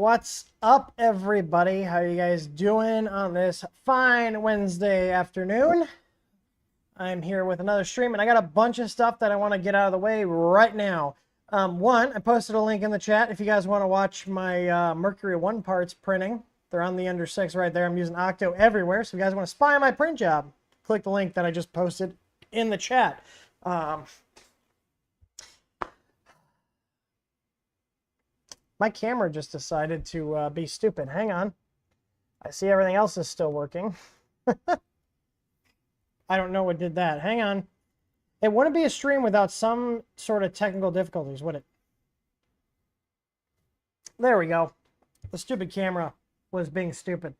What's up, everybody? How you guys doing on this fine Wednesday afternoon? I'm here with another stream, and I got a bunch of stuff that I want to get out of the way right now. One, I posted a link in the chat if you guys want to watch my Mercury 1 parts printing. They're on the under 6 right there. I'm using Octo everywhere, so if you guys want to spy on my print job, click the link that I just posted in the chat. My camera just decided to be stupid. Hang on. I see everything else is still working. I don't know what did that. Hang on. It wouldn't be a stream without some sort of technical difficulties, would it? There we go. The stupid camera was being stupid.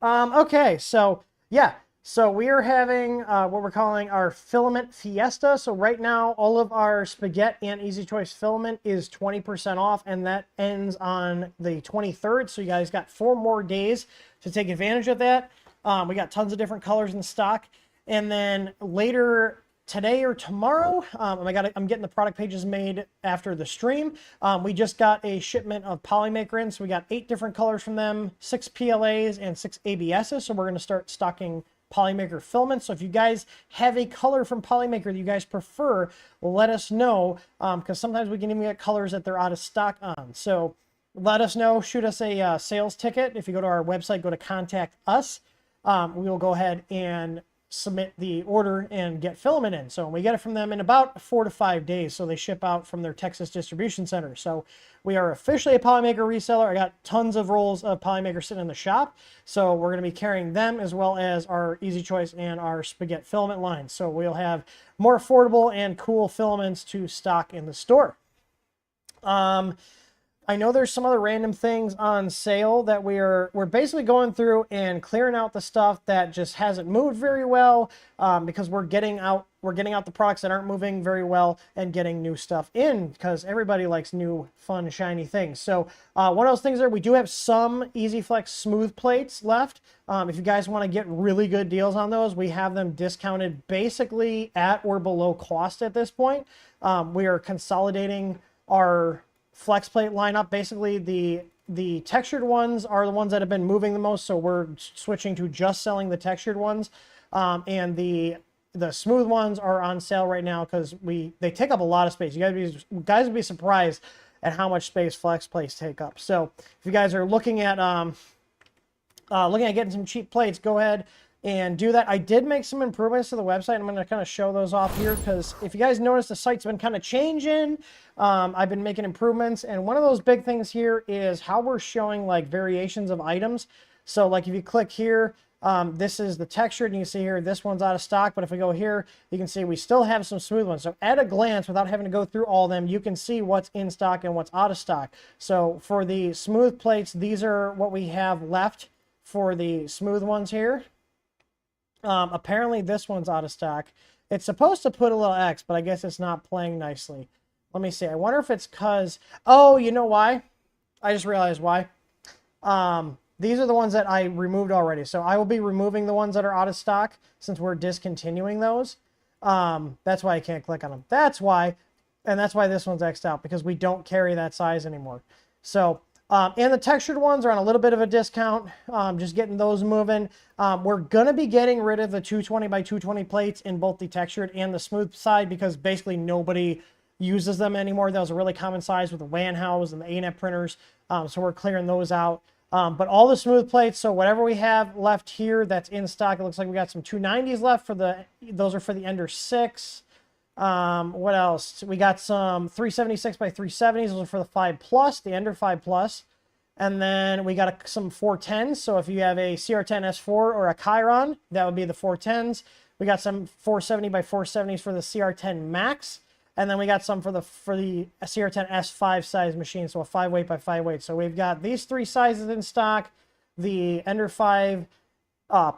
Okay, so yeah. So we are having what we're calling our filament fiesta. So right now, all of our spaghetti and easy choice filament is 20% off, and that ends on the 23rd. So you guys got 4 more days to take advantage of that. We got tons of different colors in stock. And then later today or tomorrow, I'm getting the product pages made after the stream. We just got a shipment of Polymaker in. So we got 8 different colors from them, 6 PLAs and 6 ABSs. So we're going to start stocking Polymaker filament. So if you guys have a color from Polymaker that you guys prefer, let us know, because sometimes we can even get colors that they're out of stock on. So let us know, shoot us a sales ticket. If you go to our website, go to contact us. We will go ahead and submit the order and get filament in. So we get it from them in about 4 to 5 days. So they ship out from their Texas distribution center. So we are officially a Polymaker reseller. I got tons of rolls of Polymaker sitting in the shop. So we're going to be carrying them as well as our Easy Choice and our spaghetti filament line. So we'll have more affordable and cool filaments to stock in the store. I know there's some other random things on sale that we're basically going through and clearing out the stuff that just hasn't moved very well, because we're getting out the products that aren't moving very well and getting new stuff in, because everybody likes new, fun, shiny things. So one of those things there, we do have some Easy Flex smooth plates left. If you guys want to get really good deals on those, we have them discounted basically at or below cost at this point. We are consolidating our flex plate lineup. Basically the textured ones are the ones that have been moving the most, so we're switching to just selling the textured ones, and the smooth ones are on sale right now because they take up a lot of space. You guys would be surprised at how much space flex plates take up. So if you guys are looking at getting some cheap plates, go ahead and do that. I did make some improvements to the website. I'm going to kind of show those off here, because if you guys notice, the site's been kind of changing. I've been making improvements, and one of those big things here is how we're showing like variations of items. So like if you click here, this is the textured, and you can see here this one's out of stock. But if we go here, you can see we still have some smooth ones. So at a glance, without having to go through all of them, you can see what's in stock and what's out of stock. So for the smooth plates, these are what we have left for the smooth ones here. Apparently this one's out of stock. It's supposed to put a little X, but I guess it's not playing nicely. Let me see. I wonder if it's because... Oh, you know why? I just realized why. These are the ones that I removed already. So I will be removing the ones that are out of stock since we're discontinuing those. That's why I can't click on them. That's why. And that's why this one's X'd out, because we don't carry that size anymore. So... and the textured ones are on a little bit of a discount, just getting those moving. We're going to be getting rid of the 220 by 220 plates in both the textured and the smooth side, because basically nobody uses them anymore. That was a really common size with the WAN house and the ANET printers, so we're clearing those out. But all the smooth plates, so whatever we have left here that's in stock, it looks like we got some 290s left. Those are for the Ender 6. What else? We got some 376 by 370s. Those are for the 5 Plus, the Ender 5 Plus. And then we got some 410s. So if you have a CR10 S4 or a Chiron, that would be the 410s. We got some 470 by 470s for the CR10 Max. And then we got some for the CR10 S5 size machine. So a 5 weight by 5 weight. So we've got these 3 sizes in stock, the Ender 5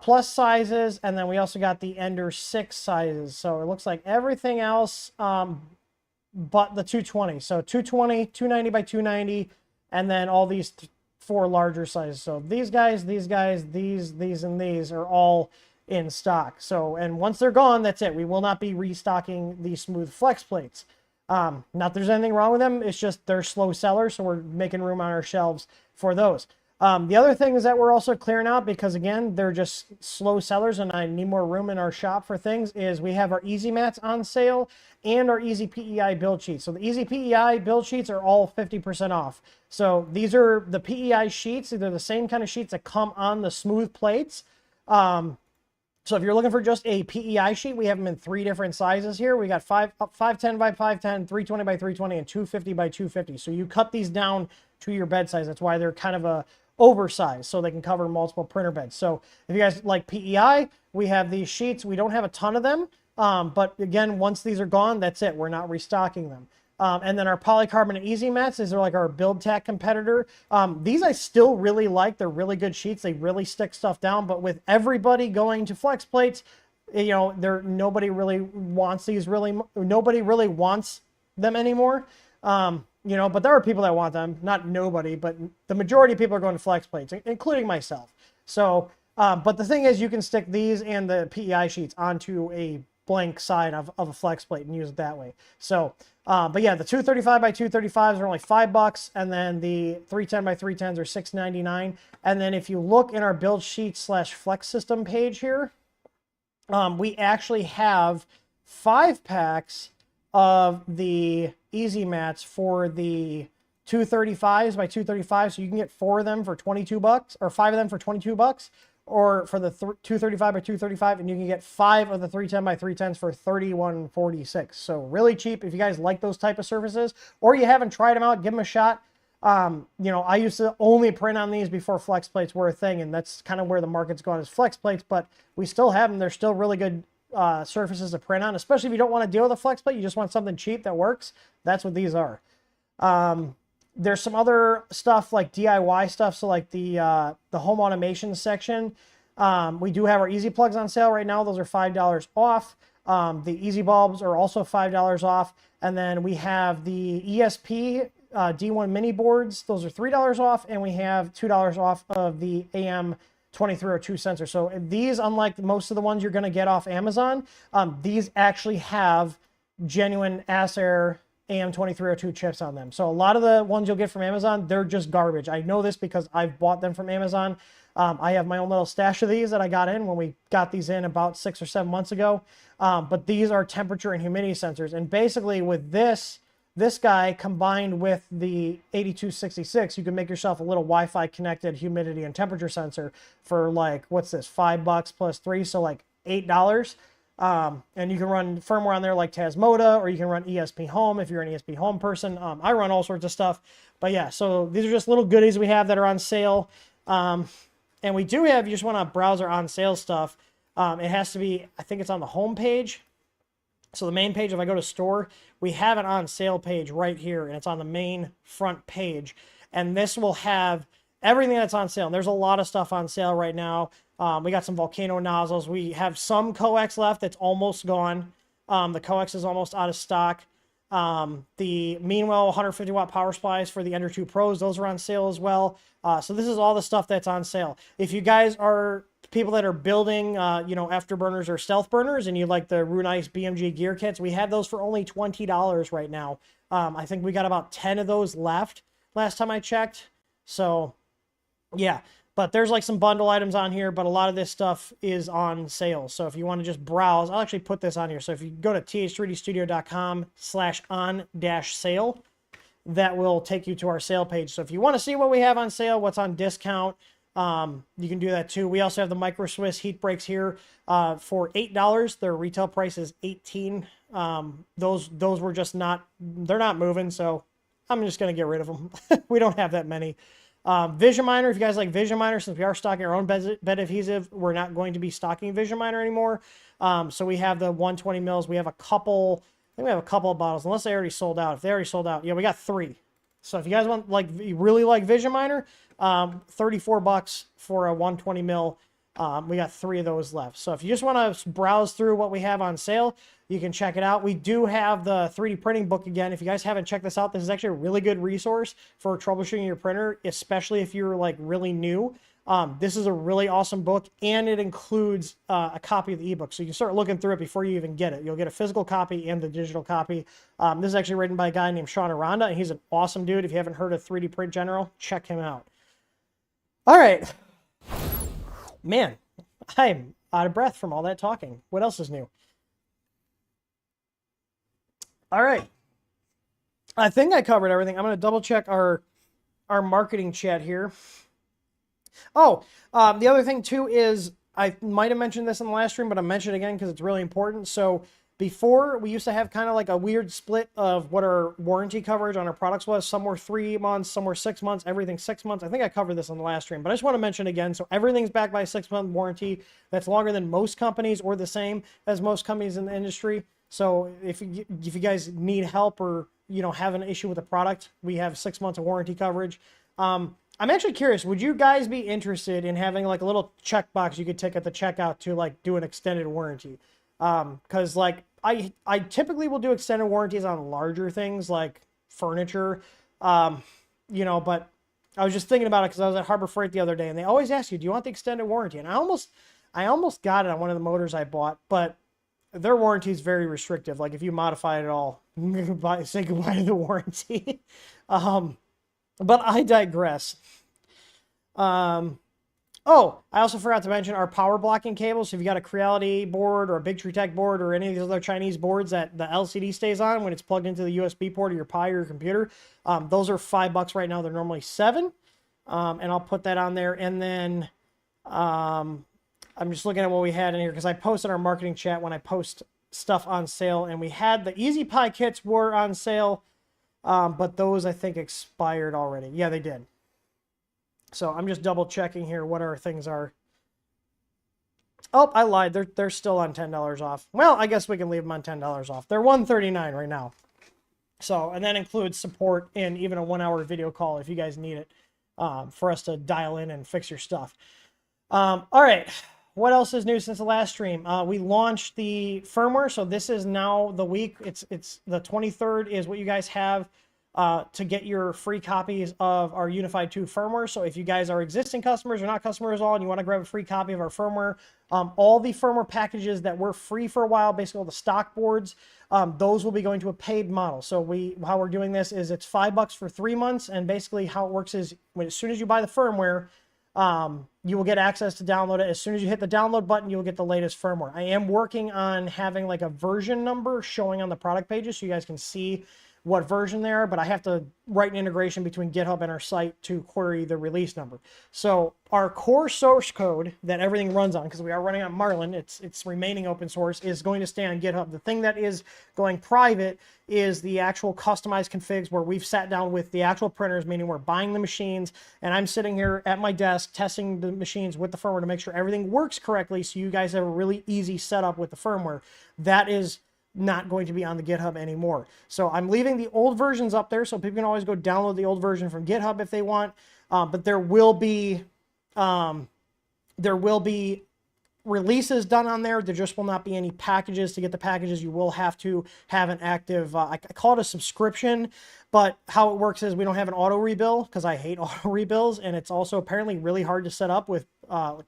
plus sizes, and then we also got the Ender 6 sizes. So it looks like everything else but the 220. So 220, 290 by 290, and then all these 4 larger sizes. So these guys, these, and these are all in stock. So, and once they're gone, that's it. We will not be restocking the smooth flex plates. Not that there's anything wrong with them. It's just they're slow sellers, so we're making room on our shelves for those. The other thing is that we're also clearing out, because again, they're just slow sellers and I need more room in our shop for things, is we have our Easy Mats on sale and our Easy PEI build sheets. So the Easy PEI build sheets are all 50% off. So these are the PEI sheets. They're the same kind of sheets that come on the smooth plates. So if you're looking for just a PEI sheet, we have them in 3 different sizes here. We got 510 by 510, 320 by 320, and 250 by 250. So you cut these down to your bed size. That's why they're kind of a oversized, so they can cover multiple printer beds. So if you guys like PEI, we have these sheets. We don't have a ton of them, but again, once these are gone, that's it. We're not restocking them. And then our polycarbonate Easy Mats, these are like our BuildTak competitor. These I still really like. They're really good sheets. They really stick stuff down. But with everybody going to flex plates, you know, nobody really wants these. Nobody really wants them anymore. You know, but there are people that want them. Not nobody, but the majority of people are going to flex plates, including myself. So, but the thing is, you can stick these and the PEI sheets onto a blank side of a flex plate and use it that way. So, but yeah, the 235 by 235s are only $5, and then the 310 by 310s are $6.99. And then if you look in our build sheet / flex system page here, we actually have 5 packs of the Easy Mats for the 235s by 235. So you can get 4 of them for $22, or 5 of them for $22. Or for the 235 by 235, and you can get 5 of the 310 by 310s for $31.46. So really cheap. If you guys like those type of surfaces, or you haven't tried them out, give them a shot. You know, I used to only print on these before flex plates were a thing, and that's kind of where the market's gone, is flex plates, but we still have them. They're still really good surfaces to print on, especially if you don't want to deal with a flex plate. You just want something cheap that works. That's what these are. There's some other stuff like DIY stuff. So like the home automation section, we do have our easy plugs on sale right now. Those are $5 off. The easy bulbs are also $5 off. And then we have the ESP D1 mini boards. Those are $3 off. And we have $2 off of the AM 2302 sensor. So these, unlike most of the ones you're going to get off Amazon, these actually have genuine Acer AM2302 chips on them. So a lot of the ones you'll get from Amazon, they're just garbage. I know this because I've bought them from Amazon. I have my own little stash of these that I got in when we got these in about 6 or 7 months ago. But these are temperature and humidity sensors. And basically with this guy combined with the 8266, you can make yourself a little Wi-Fi connected humidity and temperature sensor for like, what's this, $5 plus 3, so like $8. And you can run firmware on there like Tasmoda, or you can run ESP Home if you're an ESP Home person. I run all sorts of stuff. But yeah, so these are just little goodies we have that are on sale. And we do have, you just want to browse our on sale stuff. It has to be, I think it's on the home page. So the main page, if I go to store, we have an on sale page right here, and it's on the main front page. And this will have everything that's on sale. And there's a lot of stuff on sale right now. We got some Volcano nozzles. We have some coax left that's almost gone. The coax is almost out of stock. The Meanwell 150 watt power supplies for the Ender 2 Pros, those are on sale as well. So this is all the stuff that's on sale. If you guys are people that are building, you know, afterburners or stealth burners, and you like the Runice BMG gear kits, we have those for only $20 right now. I think we got about 10 of those left last time I checked. So yeah, but there's like some bundle items on here, but a lot of this stuff is on sale. So if you want to just browse, I'll actually put this on here. So if you go to th3dstudio.com/on-sale, that will take you to our sale page. So if you want to see what we have on sale, what's on discount, you can do that too. We also have the Micro Swiss heat brakes here for $8. Their retail price is $18. Those were just not, they're not moving, so I'm just going to get rid of them. We don't have that many. Vision Miner, if you guys like Vision Miner, since we are stocking our own bed adhesive, we're not going to be stocking Vision Miner anymore. So we have the 120 mils. We have a couple, I think we have a couple of bottles, unless they already sold out. If they already sold out, yeah, we got 3. So if you guys want, like, you really like Vision Miner, $34 for a 120 mil. We got 3 of those left. So if you just want to browse through what we have on sale, you can check it out. We do have the 3D printing book again. If you guys haven't checked this out, this is actually a really good resource for troubleshooting your printer, especially if you're like really new. This is a really awesome book, and it includes a copy of the ebook. So you can start looking through it before you even get it. You'll get a physical copy and the digital copy. This is actually written by a guy named Sean Aranda, and he's an awesome dude. If you haven't heard of 3D Print General, check him out. All right. Man, I'm out of breath from all that talking. What else is new? All right. I think I covered everything. I'm going to double check our marketing chat here. Oh, the other thing too is I might have mentioned this in the last stream, but I'll mention it again because it's really important. So before, we used to have kind of like a weird split of what our warranty coverage on our products was. Some were 3 months, some were 6 months, everything 6 months. I think I covered this on the last stream, but I just want to mention again. So everything's backed by a 6-month warranty. That's longer than most companies or the same as most companies in the industry. So if you guys need help or, you know, have an issue with a product, we have 6 months of warranty coverage. I'm actually curious, would you guys be interested in having like a little checkbox you could tick at the checkout to like do an extended warranty? Because like I typically will do extended warranties on larger things like furniture, you know, but I was just thinking about it because I was at Harbor Freight the other day and they always ask you, do you want the extended warranty? And I almost got it on one of the motors I bought, but their warranty is very restrictive. Like if you modify it at all, say goodbye to the warranty. But I digress. Oh, I also forgot to mention our power blocking cables. So if you got a Creality board or a Big Tree Tech board or any of these other Chinese boards that the LCD stays on when it's plugged into the USB port of your Pi or your computer, those are $5 right now. They're normally $7. And I'll put that on there. And then I'm just looking at what we had in here because I posted our marketing chat when I post stuff on sale. And we had the Easy Pi kits were on sale. But those I think expired already. Yeah, they did. So I'm just double checking here what our things are. Oh, I lied. They're still on $10 off. Well, I guess we can leave them on $10 off. They're $139 right now. So, and that includes support and even a 1-hour video call if you guys need it, for us to dial in and fix your stuff. All right. What else is new since the last stream? We launched the firmware, so this is now the week. It's the 23rd is what you guys have to get your free copies of our Unified 2 firmware. So if you guys are existing customers or not customers at all, and you want to grab a free copy of our firmware, all the firmware packages that were free for a while, basically all the stock boards, those will be going to a paid model. So how we're doing this is it's $5 for 3 months, and basically how it works is as soon as you buy the firmware, you will get access to download it. As soon as you hit the download button, you will get the latest firmware. I am working on having like a version number showing on the product pages so you guys can see what version they are, but I have to write an integration between GitHub and our site to query the release number. So our core source code that everything runs on, because we are running on Marlin, it's remaining open source, is going to stay on GitHub. The thing that is going private is the actual customized configs where we've sat down with the actual printers, meaning we're buying the machines, and I'm sitting here at my desk testing the machines with the firmware to make sure everything works correctly so you guys have a really easy setup with the firmware. That is not going to be on the GitHub anymore. So I'm leaving the old versions up there so people can always go download the old version from GitHub if they want. But there will be releases done on there. There just will not be any packages. To get the packages, you will have to have an active, I call it a subscription, but how it works is we don't have an auto rebill because I hate auto rebills, and it's also apparently really hard to set up with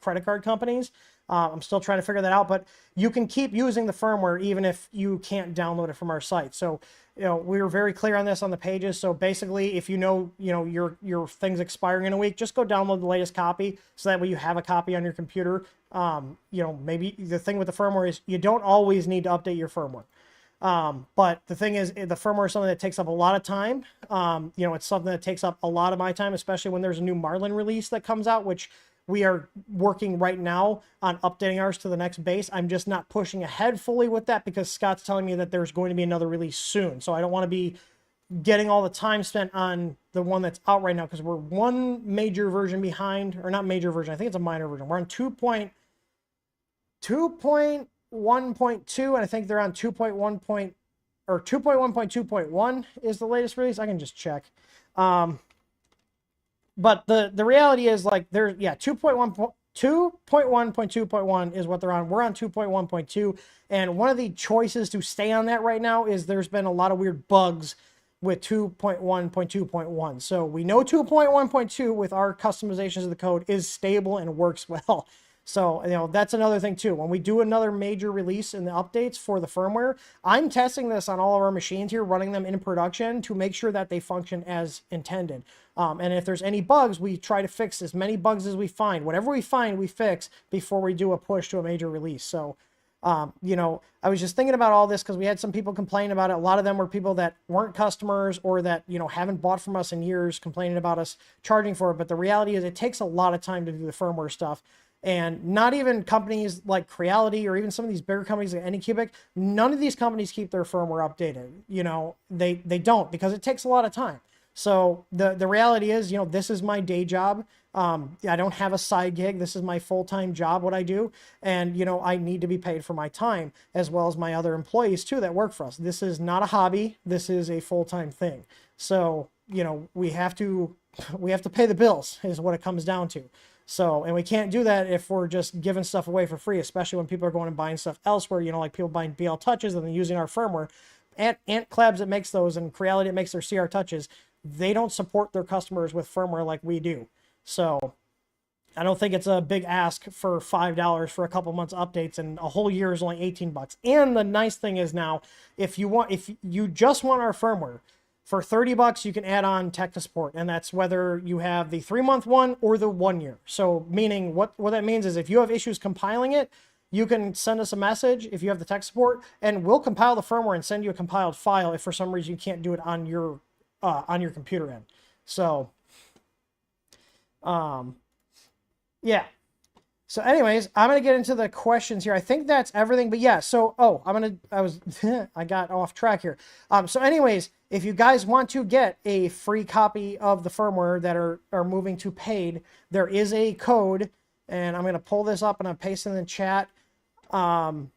credit card companies. I'm still trying to figure that out, but you can keep using the firmware even if you can't download it from our site. So, you know, we were very clear on this on the pages. So basically, if you know your thing's expiring in a week, just go download the latest copy so that way you have a copy on your computer. You know, maybe the thing with the firmware is you don't always need to update your firmware. But the thing is, the firmware is something that takes up a lot of time. You know, it's something that takes up a lot of my time, especially when there's a new Marlin release that comes out, which we are working right now on updating ours to the next base. I'm just not pushing ahead fully with that because Scott's telling me that there's going to be another release soon. So I don't want to be getting all the time spent on the one that's out right now because we're one major version behind, or not major version, I think it's a minor version. We're on 2.1.2, and I think they're on 2.1.2.1 is the latest release. I can just check. But the reality is, like, there's, yeah, 2.1.2.1 is what they're on. We're on 2.1.2, and one of the choices to stay on that right now is there's been a lot of weird bugs with 2.1.2.1. So we know 2.1.2 with our customizations of the code is stable and works well. So, you know, that's another thing too. When we do another major release in the updates for the firmware, I'm testing this on all of our machines here, running them in production to make sure that they function as intended. And if there's any bugs, we try to fix as many bugs as we find. Whatever we find, we fix before we do a push to a major release. So, you know, I was just thinking about all this because we had some people complain about it. A lot of them were people that weren't customers or that, you know, haven't bought from us in years, complaining about us charging for it. But the reality is it takes a lot of time to do the firmware stuff. And not even companies like Creality or even some of these bigger companies like Anycubic, none of these companies keep their firmware updated. You know, they don't, because it takes a lot of time. So the reality is, you know, this is my day job. I don't have a side gig. This is my full-time job, what I do. And, you know, I need to be paid for my time as well as my other employees too that work for us. This is not a hobby. This is a full-time thing. So, you know, we have to pay the bills is what it comes down to. So, and we can't do that if we're just giving stuff away for free, especially when people are going and buying stuff elsewhere, you know, like people buying BL Touches and then using our firmware. Ant Clabs that makes those and Creality that makes their CR Touches, they don't support their customers with firmware like we do. So I don't think it's a big ask for $5 for a couple months updates, and a whole year is only 18 bucks. And the nice thing is now, if you just want our firmware, for 30 bucks, you can add on tech support, and that's whether you have the 3-month one or the 1 year. So meaning what that means is if you have issues compiling it, you can send us a message if you have the tech support, and we'll compile the firmware and send you a compiled file if for some reason you can't do it on your computer end. So, yeah. So anyways, I'm going to get into the questions here. I think that's everything, but yeah, so, I got off track here. So anyways, if you guys want to get a free copy of the firmware that are moving to paid, there is a code, and I'm going to pull this up and I'm pasting in the chat. I'm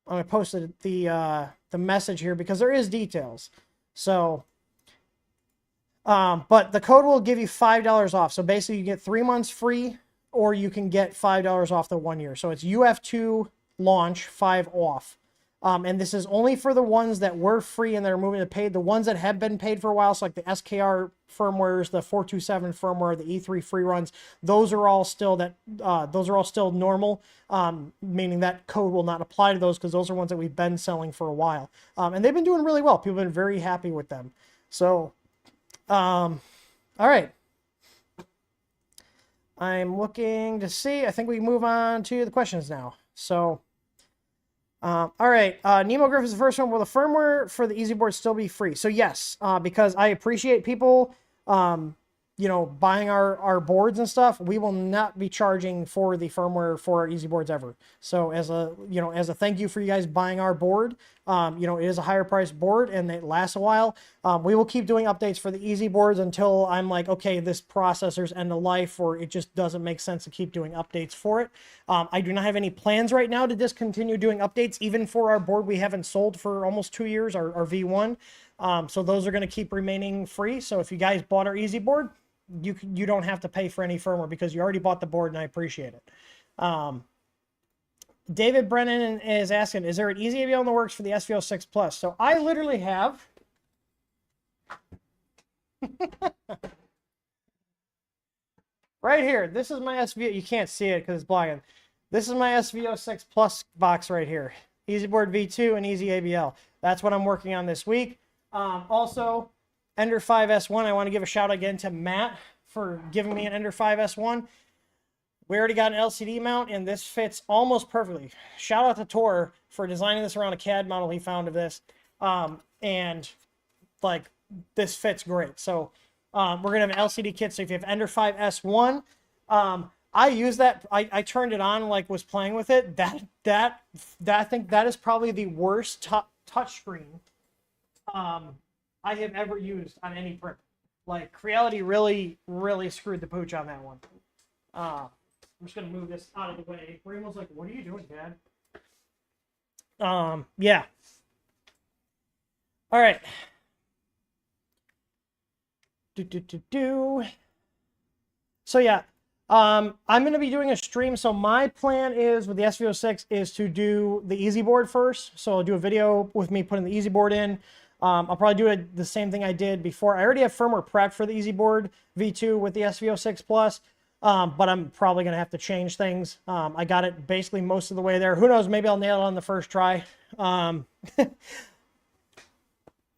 going to post the message here because there is details. So, but the code will give you $5 off. So basically you get 3 months free, or you can get $5 off the 1 year. So it's UF2 launch 5 off. And this is only for the ones that were free and that are moving to paid. The ones that have been paid for a while, so like the SKR firmwares, the 427 firmware, the E3 free runs, those are all still normal, meaning that code will not apply to those because those are ones that we've been selling for a while. And they've been doing really well. People have been very happy with them. So, all right. I'm looking to see. I think we move on to the questions now. So, all right. Nemo Griff is the first one. Will the firmware for the EasyBoard still be free? So yes, because I appreciate people, you know, buying our boards and stuff. We will not be charging for the firmware for our EasyBoards ever. So as a thank you for you guys buying our board, you know, it is a higher priced board and it lasts a while. We will keep doing updates for the EasyBoards until I'm like, okay, this processor's end of life, or it just doesn't make sense to keep doing updates for it. I do not have any plans right now to discontinue doing updates, even for our board we haven't sold for almost 2 years, our V1. So those are going to keep remaining free. So if you guys bought our EasyBoard, you don't have to pay for any firmware because you already bought the board, and I appreciate it. David Brennan is asking, is there an easy ABL in the works for the SV06 Plus? So I literally have right here. This is my SV. You can't see it because it's blocking. This is my SV06 Plus box right here. EasyBoard V2 and Easy ABL. That's what I'm working on this week. Also, Ender 5 S1. I want to give a shout again to Matt for giving me an Ender 5 S1. We already got an LCD mount, and this fits almost perfectly. Shout out to Tor for designing this around a CAD model he found of this. And, like, this fits great. So, we're going to have an LCD kit. So, if you have Ender 5 S1, I use that. I turned it on, like, was playing with it. I think that is probably the worst touchscreen I have ever used on any print. Like, Creality really screwed the pooch on that one. I'm just going to move this out of the way. Raymond's like, what are you doing, Dad? Yeah. All right. So, yeah. I'm going to be doing a stream. So, my plan is, with the SV06, is to do the EasyBoard first. So, I'll do a video with me putting the EasyBoard in. I'll probably do the same thing I did before. I already have firmware prepped for the EasyBoard V2 with the SV06 Plus, but I'm probably going to have to change things. I got it basically most of the way there. Who knows? Maybe I'll nail it on the first try.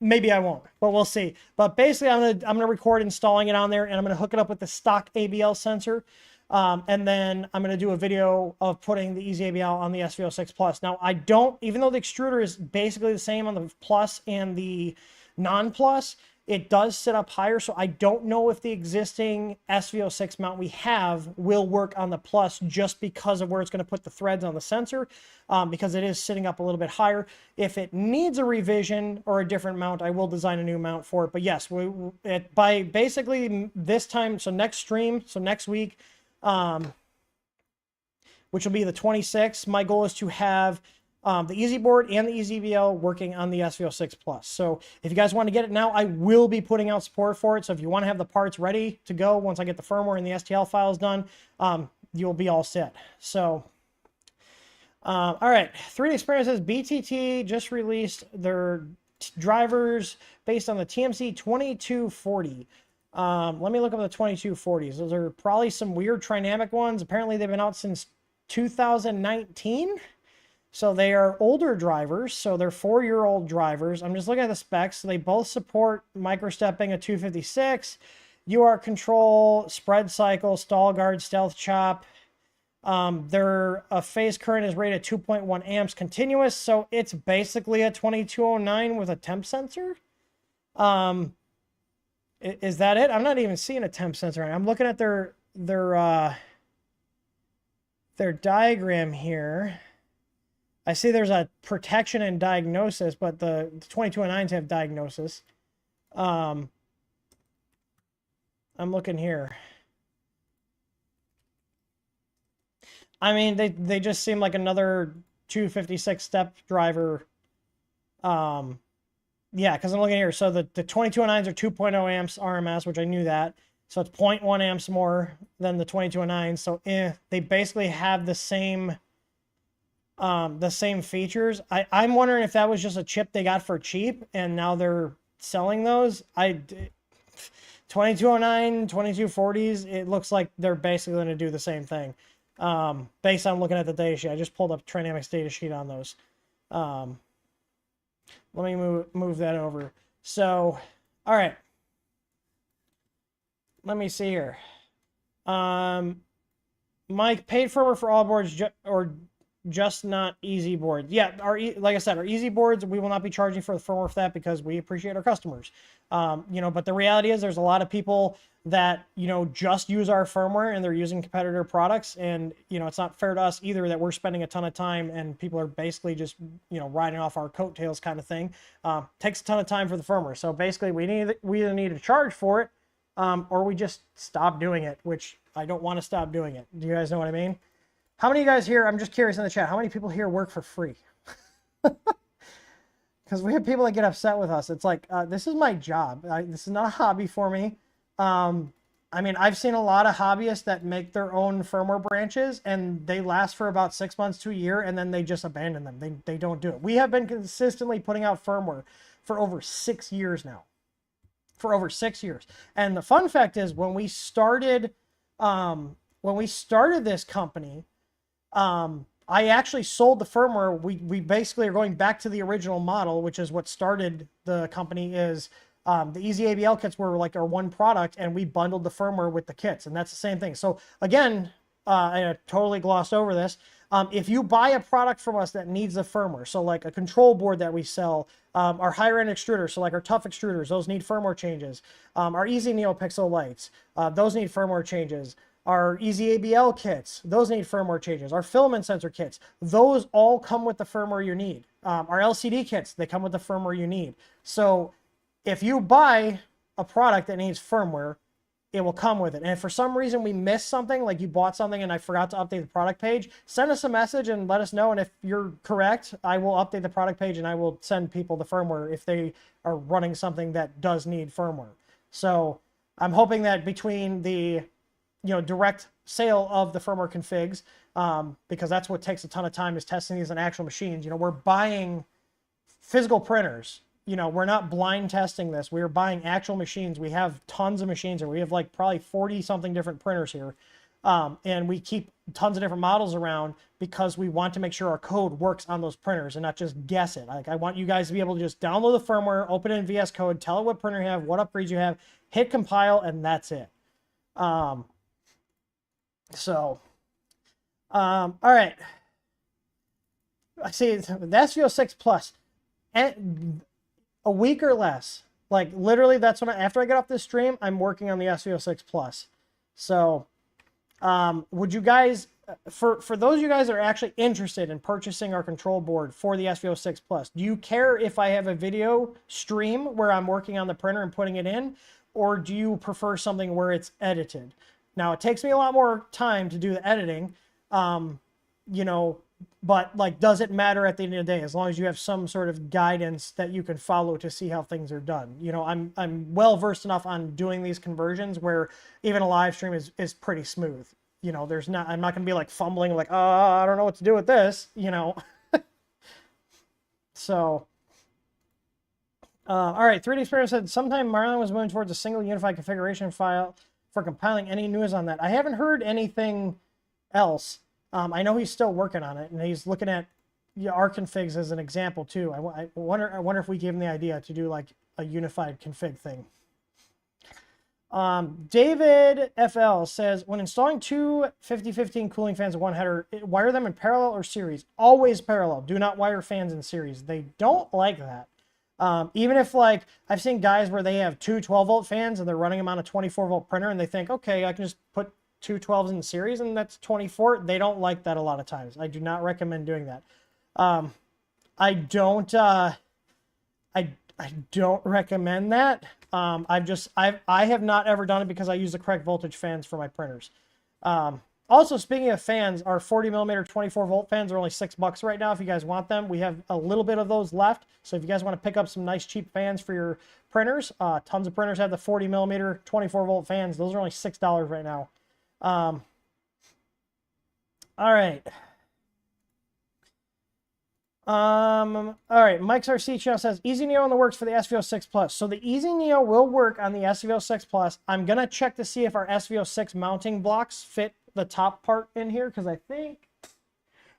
Maybe I won't, but we'll see. But basically, I'm gonna record installing it on there, and I'm gonna hook it up with the stock ABL sensor, and then I'm gonna do a video of putting the Easy ABL on the SV06 Plus. Now, I don't, even though the extruder is basically the same on the Plus and the non-Plus, it does sit up higher, so I don't know if the existing SV06 mount we have will work on the Plus just because of where it's going to put the threads on the sensor, because it is sitting up a little bit higher. If it needs a revision or a different mount, I will design a new mount for it. But yes, by basically this time, so next stream, so next week, which will be the 26th, my goal is to have the EasyBoard and the EasyBL working on the SV06 Plus. So if you guys want to get it now, I will be putting out support for it. So if you want to have the parts ready to go once I get the firmware and the STL files done, you'll be all set. So, all right, 3D Experiences, BTT just released their drivers based on the TMC 2240. Let me look up the 2240s. Those are probably some weird Trinamic ones. Apparently they've been out since 2019. So they are older drivers, so they're 4-year-old drivers. I'm just looking at the specs. So they both support microstepping at 256, UR control, spread cycle, stall guard, stealth chop. Their phase current is rated at 2.1 amps continuous, so it's basically a 2209 with a temp sensor. Is that it? I'm not even seeing a temp sensor. I'm looking at their diagram here. I see there's a protection and diagnosis, but the 2209s have diagnosis. I'm looking here. I mean, they just seem like another 256 step driver. Yeah, because I'm looking here. So the 2209s are 2.0 amps RMS, which I knew that. So it's 0.1 amps more than the 2209s. So they basically have the same features. I'm wondering if that was just a chip they got for cheap and now they're selling those. 2209, 2240s, it looks like they're basically going to do the same thing. Based on looking at the data sheet. I just pulled up Trinamic's data sheet on those. Let me move that over. So, all right. Let me see here. Mike, paid firmware for all boards just not easy boards. Yeah, like I said, our easy boards, we will not be charging for the firmware for that because we appreciate our customers. But the reality is there's a lot of people that, just use our firmware and they're using competitor products. And, it's not fair to us either that we're spending a ton of time and people are basically just, riding off our coattails kind of thing. Takes a ton of time for the firmware. So basically we either need to charge for it or we just stop doing it, which I don't want to stop doing it. Do you guys know what I mean? How many of you guys here, I'm just curious in the chat, how many people here work for free? Because we have people that get upset with us. It's like, this is my job. This is not a hobby for me. I mean, I've seen a lot of hobbyists that make their own firmware branches and they last for about 6 months to a year and then they just abandon them. They don't do it. We have been consistently putting out firmware for over 6 years now. For over 6 years. And the fun fact is when we started this company, I actually sold the firmware. We basically are going back to the original model, which is what started the company. Is the Easy ABL kits were like our one product, and we bundled the firmware with the kits, and that's the same thing. So again, I totally glossed over this. If you buy a product from us that needs the firmware, so like a control board that we sell, our higher end extruders, so like our tough extruders, those need firmware changes. Our Easy NeoPixel lights, those need firmware changes. Our Easy ABL kits, those need firmware changes. Our filament sensor kits, those all come with the firmware you need. Our LCD kits, they come with the firmware you need. So if you buy a product that needs firmware, it will come with it. And if for some reason we missed something, like you bought something and I forgot to update the product page, send us a message and let us know. And if you're correct, I will update the product page and I will send people the firmware if they are running something that does need firmware. So I'm hoping that between the direct sale of the firmware configs, because that's what takes a ton of time is testing these on actual machines. We're buying physical printers, you know, we're not blind testing this. We're buying actual machines. We have tons of machines here. We have like probably 40 something different printers here. And we keep tons of different models around because we want to make sure our code works on those printers and not just guess it. Like, I want you guys to be able to just download the firmware, open it in VS Code, tell it what printer you have, what upgrades you have, hit compile, and that's it. All right. I see the SVO6 Plus, and a week or less. Like, literally, that's when after I get off this stream, I'm working on the SVO6 Plus. So, would you guys, for those of you guys that are actually interested in purchasing our control board for the SVO6 Plus, do you care if I have a video stream where I'm working on the printer and putting it in, or do you prefer something where it's edited? Now, it takes me a lot more time to do the editing, you know, but like, does it matter at the end of the day, as long as you have some sort of guidance that you can follow to see how things are done? You know, I'm well versed enough on doing these conversions where even a live stream is pretty smooth. You know, I'm not going to be like fumbling like, I don't know what to do with this, you know. So, all right, 3D Spirit said, sometime Marlon was moving towards a single unified configuration file for compiling. Any news on that? I haven't heard anything else. I know he's still working on it, and he's looking at our configs as an example too. I wonder if we gave him the idea to do like a unified config thing. David FL says, when installing two 5015 cooling fans and one header, wire them in parallel or series? Always parallel. Do not wire fans in series. They don't like that. Even if, like, I've seen guys where they have two 12-volt fans and they're running them on a 24-volt printer and they think, okay, I can just put two 12s in series and that's 24. They don't like that a lot of times. I do not recommend doing that. I don't recommend that. I have not ever done it because I use the correct voltage fans for my printers. Also, speaking of fans, our 40 millimeter 24 volt fans are only $6 right now if you guys want them. We have a little bit of those left. So if you guys want to pick up some nice cheap fans for your printers, tons of printers have the 40 millimeter 24 volt fans. Those are only $6 right now. All right. All right, Mike's RC channel says Easy Neo in the works for the SVO6 Plus. So the Easy Neo will work on the SVO6 Plus. I'm gonna check to see if our SVO6 mounting blocks fit the top part in here, because I think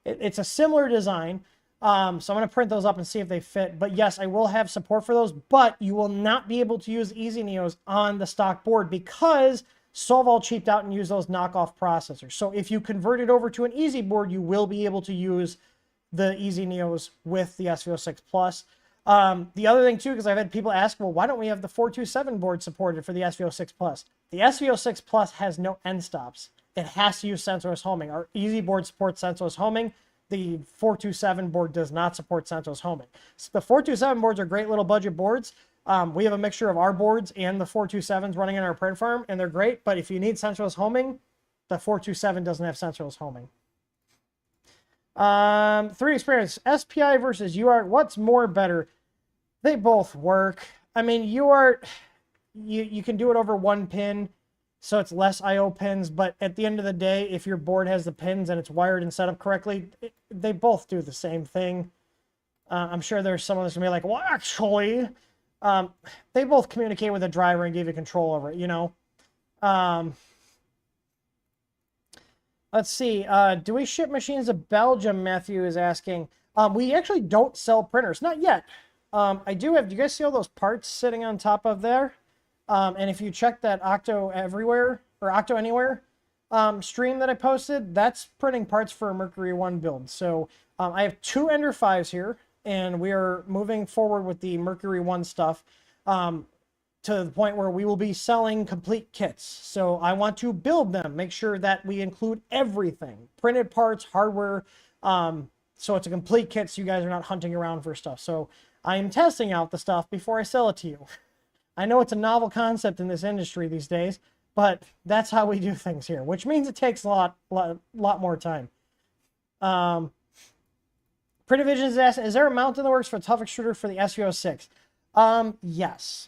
it's a similar design. So I'm gonna print those up and see if they fit. But yes, I will have support for those, but you will not be able to use Easy Neos on the stock board because Solval cheaped out and used those knockoff processors. So if you convert it over to an Easy board, you will be able to use the Easy Neos with the SVO6 Plus. The other thing too, because I've had people ask, well, why don't we have the 427 board supported for the SVO6 Plus? The SVO6 Plus has no end stops. It has to use sensorless homing. Our Easy board supports sensorless homing. The 427 board does not support sensorless homing. So the 427 boards are great little budget boards. We have a mixture of our boards and the 427s running in our print farm, and they're great. But if you need sensorless homing, the 427 doesn't have sensorless homing. 3D Experience, SPI versus UART, what's more better? They both work. I mean, UART, you can do it over one pin, so it's less IO pins, but at the end of the day, if your board has the pins and it's wired and set up correctly, they both do the same thing. I'm sure there's someone that's gonna be like, well, actually, they both communicate with the driver and give you control over it, you know? Let's see. Do we ship machines to Belgium? Matthew is asking. We actually don't sell printers. Not yet. I do have... Do you guys see all those parts sitting on top of there? And if you check that Octo Everywhere or Octo Anywhere stream that I posted, that's printing parts for a Mercury 1 build. So I have two Ender 5s here, and we are moving forward with the Mercury 1 stuff. To the point where we will be selling complete kits. So I want to build them, make sure that we include everything, printed parts, hardware. So it's a complete kit so you guys are not hunting around for stuff. So I am testing out the stuff before I sell it to you. I know it's a novel concept in this industry these days, but that's how we do things here, which means it takes a lot more time. Pretty Vision is asking, is there a mount in the works for a tough extruder for the SVO6? Yes.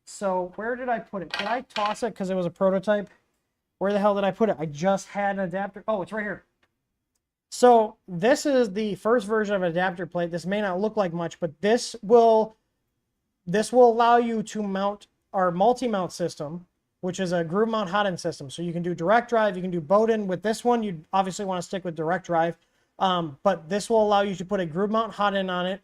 So where did I put it? Did I toss it because it was a prototype? Where the hell did I put it? I just had an adapter. Oh, it's right here. So this is the first version of an adapter plate. This may not look like much, but this will This will allow you to mount our multi-mount system, which is a groove mount hot end system. So you can do direct drive, you can do Bowden. With this one, you obviously want to stick with direct drive, but this will allow you to put a groove mount hot end on it,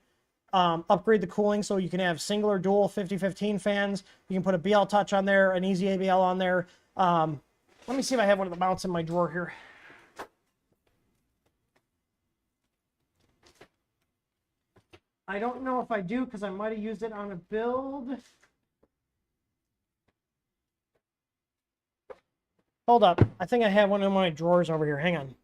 upgrade the cooling so you can have single or dual 50-15 fans. You can put a BL Touch on there, an easy ABL on there. Let me see if I have one of the mounts in my drawer here. I don't know if I do because I might have used it on a build. Hold up. I think I have one in my drawers over here. Hang on.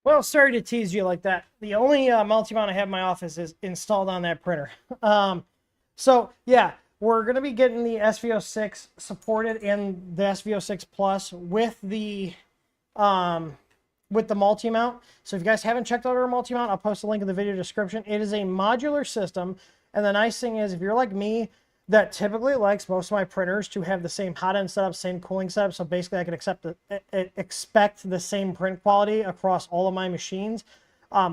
Well, sorry to tease you like that. The only multi-mount I have in my office is installed on that printer. So yeah, we're going to be getting the SV06 supported and the SV06 Plus with the multi-mount. So if you guys haven't checked out our multi-mount, I'll post a link in the video description. It is a modular system, and the nice thing is if you're like me that typically likes most of my printers to have the same hot end setup, same cooling setup, so basically I can expect the same print quality across all of my machines.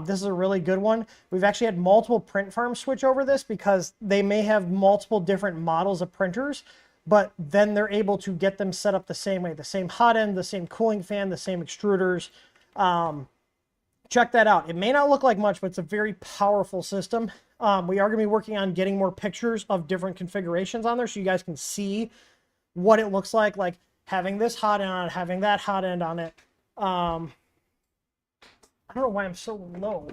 This is a really good one. We've actually had multiple print farms switch over this because they may have multiple different models of printers, but then they're able to get them set up the same way, the same hot end, the same cooling fan, the same extruders. Check that out. It may not look like much, but it's a very powerful system. We are going to be working on getting more pictures of different configurations on there so you guys can see what it looks like having this hot end on it, having that hot end on it. I don't know why I'm so low.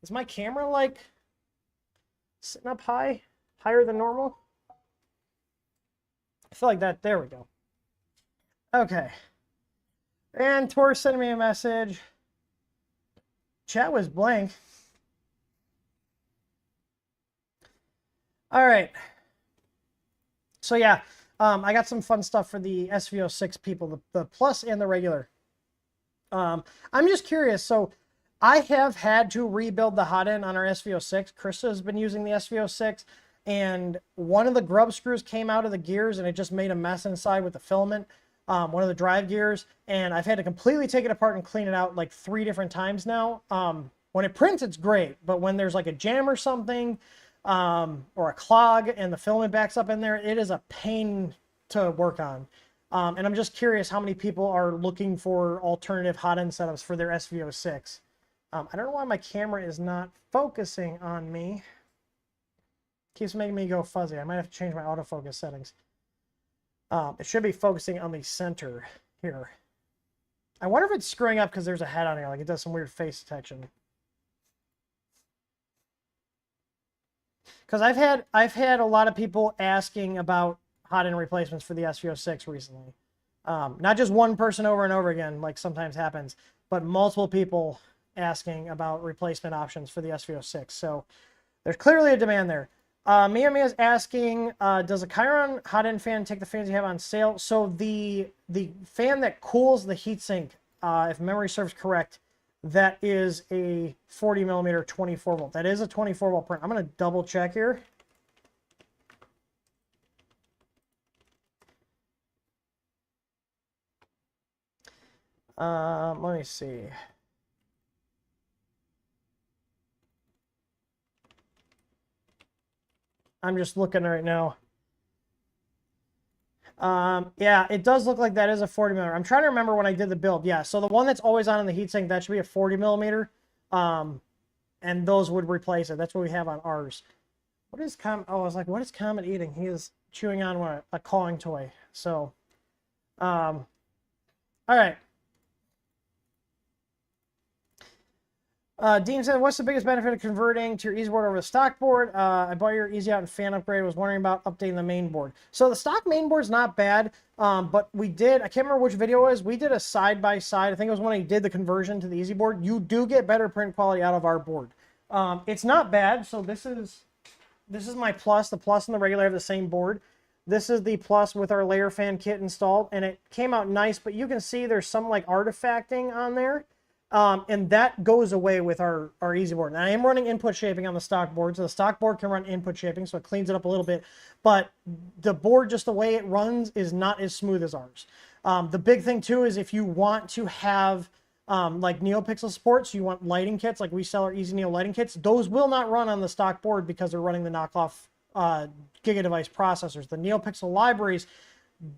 Is my camera like sitting up high, higher than normal? I feel like that. There we go. Okay. And Tor sending me a message. Chat was blank. All right. So yeah, I got some fun stuff for the SV06 people, the Plus and the regular. I'm just curious. So I have had to rebuild the hot end on our SV06. Krista has been using the SV06, and one of the grub screws came out of the gears, and it just made a mess inside with the filament. One of the drive gears, and I've had to completely take it apart and clean it out like 3 different times now. When it prints, it's great, but when there's like a jam or something, or a clog and the filament backs up in there, it is a pain to work on. And I'm just curious how many people are looking for alternative hot end setups for their SV06. I don't know why my camera is not focusing on me. Keeps making me go fuzzy. I might have to change my autofocus settings. It should be focusing on the center here. I wonder if it's screwing up because there's a head on here, like it does some weird face detection. Because I've had a lot of people asking about hot end replacements for the SV06 recently. Not just one person over and over again, like sometimes happens, but multiple people asking about replacement options for the SV06. So there's clearly a demand there. Mia is asking, does a Chiron hot end fan take the fans you have on sale? So the fan that cools the heatsink, if memory serves correct, that is a 40 millimeter 24 volt. That is a 24 volt print. I'm going to double check here. Let me see. I'm just looking right now. Yeah, it does look like that is a 40 millimeter. I'm trying to remember when I did the build. Yeah, so the one that's always on in the heatsink, that should be a 40 millimeter. And those would replace it. That's what we have on ours. What is Comet? Oh, I was like, what is Comet eating? He is chewing on a cawing toy. So, all right. Dean said, what's the biggest benefit of converting to your easy board over the stock board? I bought your easy out and fan upgrade. I was wondering about updating the main board. So the stock main board's not bad, but I can't remember which video it was. We did a side-by-side. I think it was when I did the conversion to the easy board. You do get better print quality out of our board. It's not bad. So this is my plus. The plus and the regular have the same board. This is the plus with our layer fan kit installed, and it came out nice, but you can see there's some like artifacting on there. And that goes away with our easy board. Now, I am running input shaping on the stock board, so the stock board can run input shaping, so it cleans it up a little bit. But the board, just the way it runs, is not as smooth as ours. The big thing, too, is if you want to have like NeoPixel support, so you want lighting kits, like we sell our Easy Neo lighting kits, those will not run on the stock board because they're running the knockoff GigaDevice processors. The NeoPixel libraries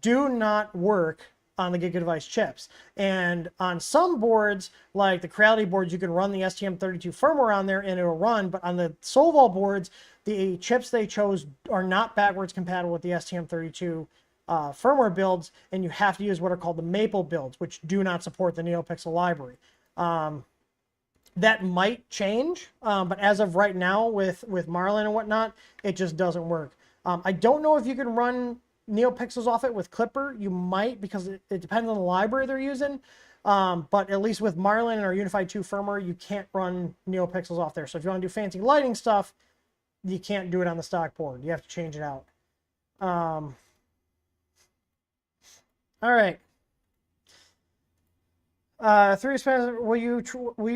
do not work on the GigaDevice chips. And on some boards, like the Creality boards, you can run the STM32 firmware on there and it'll run, but on the Solval boards, the chips they chose are not backwards compatible with the STM32 firmware builds, and you have to use what are called the Maple builds, which do not support the NeoPixel library. That might change, but as of right now with Marlin and whatnot, it just doesn't work. I don't know if you can run NeoPixels off it with Clipper. You might, because it depends on the library they're using. But at least with Marlin and our Unified 2 firmware, you can't run NeoPixels off there. So if you want to do fancy lighting stuff, you can't do it on the stock board. You have to change it out. All right. 3 expensive. Will you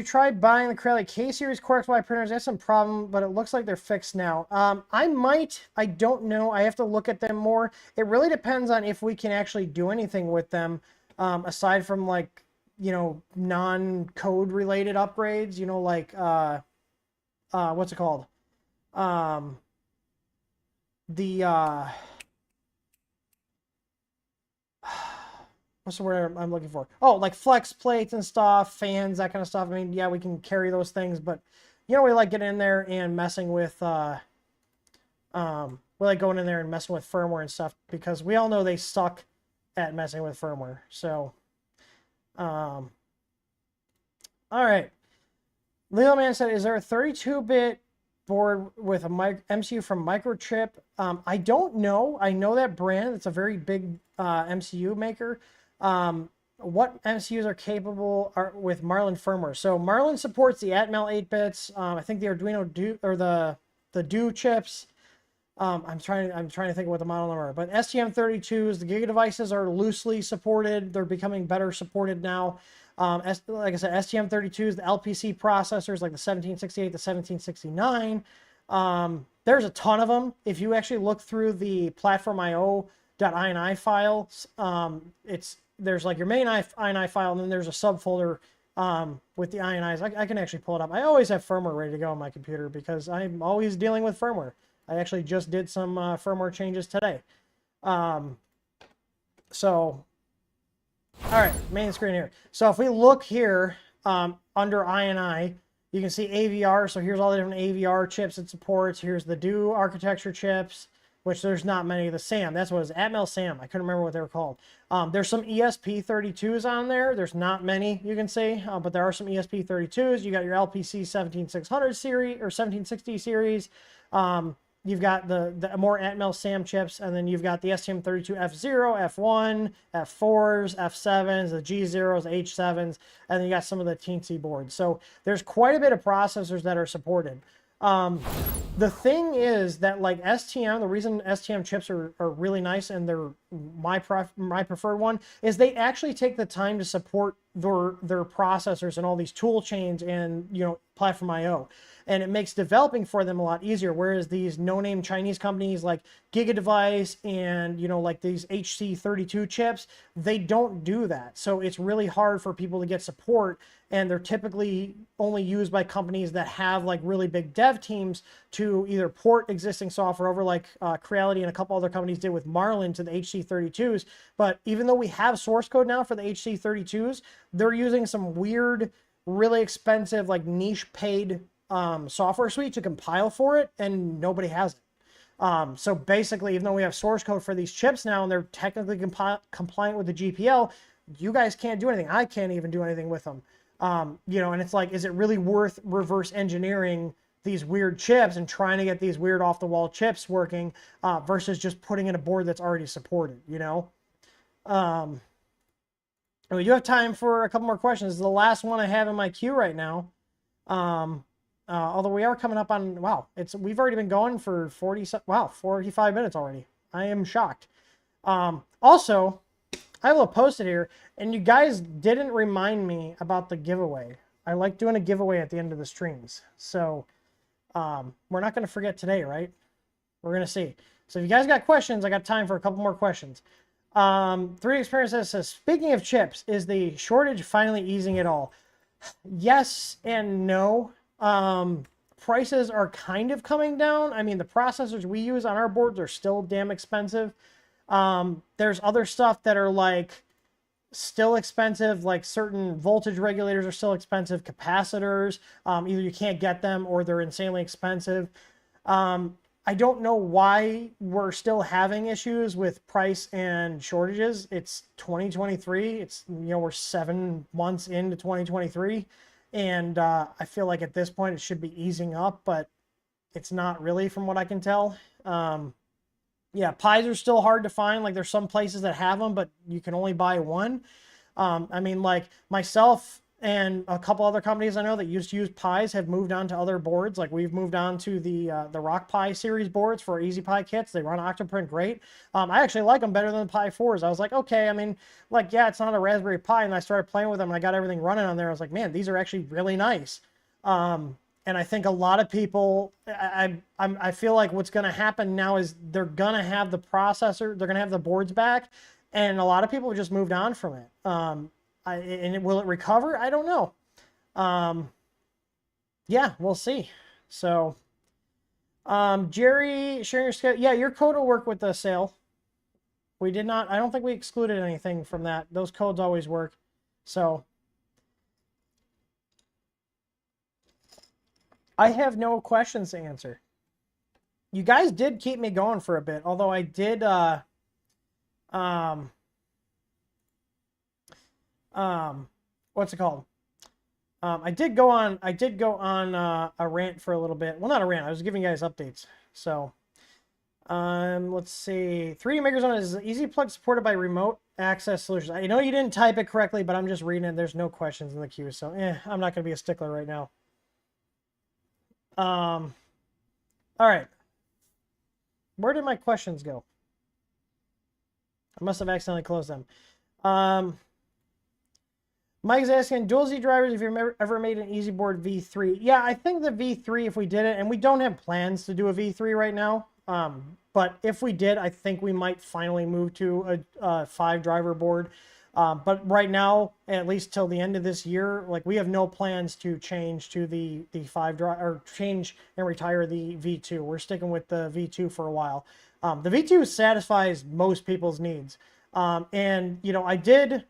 try buying the Creality K-Series Core XY printers? They have some problem, but it looks like they're fixed now. I might. I don't know. I have to look at them more. It really depends on if we can actually do anything with them, aside from like, you know, non-code related upgrades. You know, like what's it called? What's the word I'm looking for? Oh, like flex plates and stuff, fans, that kind of stuff. I mean, yeah, we can carry those things, but you know, we like getting in there and messing with, we like going in there and messing with firmware and stuff, because we all know they suck at messing with firmware. So, all right. Leo Man said, is there a 32-bit board with a MCU from Microchip? I don't know. I know that brand. It's a very big MCU maker. What MCUs are capable with Marlin firmware? So Marlin supports the Atmel 8 bits. I think the Arduino Do or the Do chips. I'm trying to think of what the model number are. But STM32s, the GigaDevices are loosely supported. They're becoming better supported now. Like I said, STM32s, the LPC processors like the 1768, the 1769. There's a ton of them. If you actually look through the platform.io.ini files, there's like your main ini file, and then there's a subfolder with the INIs. I can actually pull it up. I always have firmware ready to go on my computer because I'm always dealing with firmware. I actually just did some firmware changes today. So, all right, main screen here. So if we look here under INI, you can see AVR. So here's all the different AVR chips it supports. Here's the Do architecture chips, which there's not many. The SAM, that's what it was, Atmel SAM. I couldn't remember what they were called. There's some ESP32s on there. There's not many, you can say, but there are some ESP32s. You got your LPC 17600 series or 1760 series. You've got the more Atmel SAM chips, and then you've got the STM32 F0, F1, F4s, F7s, the G0s, H7s, and then you got some of the teensy boards. So there's quite a bit of processors that are supported. The thing is that like STM, the reason STM chips are really nice and they're my preferred one is they actually take the time to support their processors and all these tool chains and, you know, platform IO. And it makes developing for them a lot easier. Whereas these no-name Chinese companies like GigaDevice and, you know, like these HC32 chips, they don't do that. So it's really hard for people to get support. And they're typically only used by companies that have like really big dev teams to either port existing software over, like Creality and a couple other companies did with Marlin, to the HC32s. But even though we have source code now for the HC32s, they're using some weird, really expensive, like niche paid software suite to compile for it, and nobody has it. So basically, even though we have source code for these chips now and they're technically compliant with the GPL, you guys can't do anything. I can't even do anything with them. You know, and it's like, is it really worth reverse engineering these weird chips and trying to get these weird off the wall chips working versus just putting in a board that's already supported, you know? And we do have time for a couple more questions. This is the last one I have in my queue right now. Although we are coming up on, wow, we've already been going for 45 minutes already. I am shocked. Also, I will post it here, and you guys didn't remind me about the giveaway. I like doing a giveaway at the end of the streams. So we're not going to forget today, right? We're going to see. So if you guys got questions, I got time for a couple more questions. 3 Experience says, speaking of chips, is the shortage finally easing at all? Yes and no. Prices are kind of coming down. I mean, the processors we use on our boards are still damn expensive. There's other stuff that are like still expensive, like certain voltage regulators are still expensive, capacitors, either you can't get them or they're insanely expensive. I don't know why we're still having issues with price and shortages. It's 2023. It's, you know, we're 7 months into 2023. And I feel like at this point it should be easing up, but it's not really from what I can tell. Yeah, pies are still hard to find. Like there's some places that have them, but you can only buy one. I mean, like myself and a couple other companies I know that used to use pies have moved on to other boards. Like we've moved on to the Rock Pi series boards for Easy Pi kits. They run Octoprint great. I actually like them better than the Pi 4s. I was like, okay, I mean, like, yeah, it's not a Raspberry Pi. And I started playing with them and I got everything running on there. I was like, man, these are actually really nice. And I think a lot of people, I feel like what's going to happen now is they're going to have the processor, they're going to have the boards back, and a lot of people have just moved on from it. Will it recover? I don't know. Yeah, we'll see. So, Jerry, sharing your schedule. Yeah, your code will work with the sale. We did not, I don't think we excluded anything from that. Those codes always work. So, I have no questions to answer. You guys did keep me going for a bit, although I did what's it called? I did go on a rant for a little bit. Well, not a rant. I was giving you guys updates. So, let's see. 3D Maker Zone is easy plug supported by remote access solutions. I know you didn't type it correctly, but I'm just reading it. There's no questions in the queue, so I'm not going to be a stickler right now. All right. Where did my questions go? I must have accidentally closed them. Mike's asking, dual Z drivers, if you've ever made an Easy Board V3. Yeah, I think the V3, if we did it, and we don't have plans to do a V3 right now, but if we did, I think we might finally move to a 5-driver board. But right now, at least till the end of this year, like we have no plans to change to the 5-drive or change and retire the V2. We're sticking with the V2 for a while. The V2 satisfies most people's needs. And, you know, I did,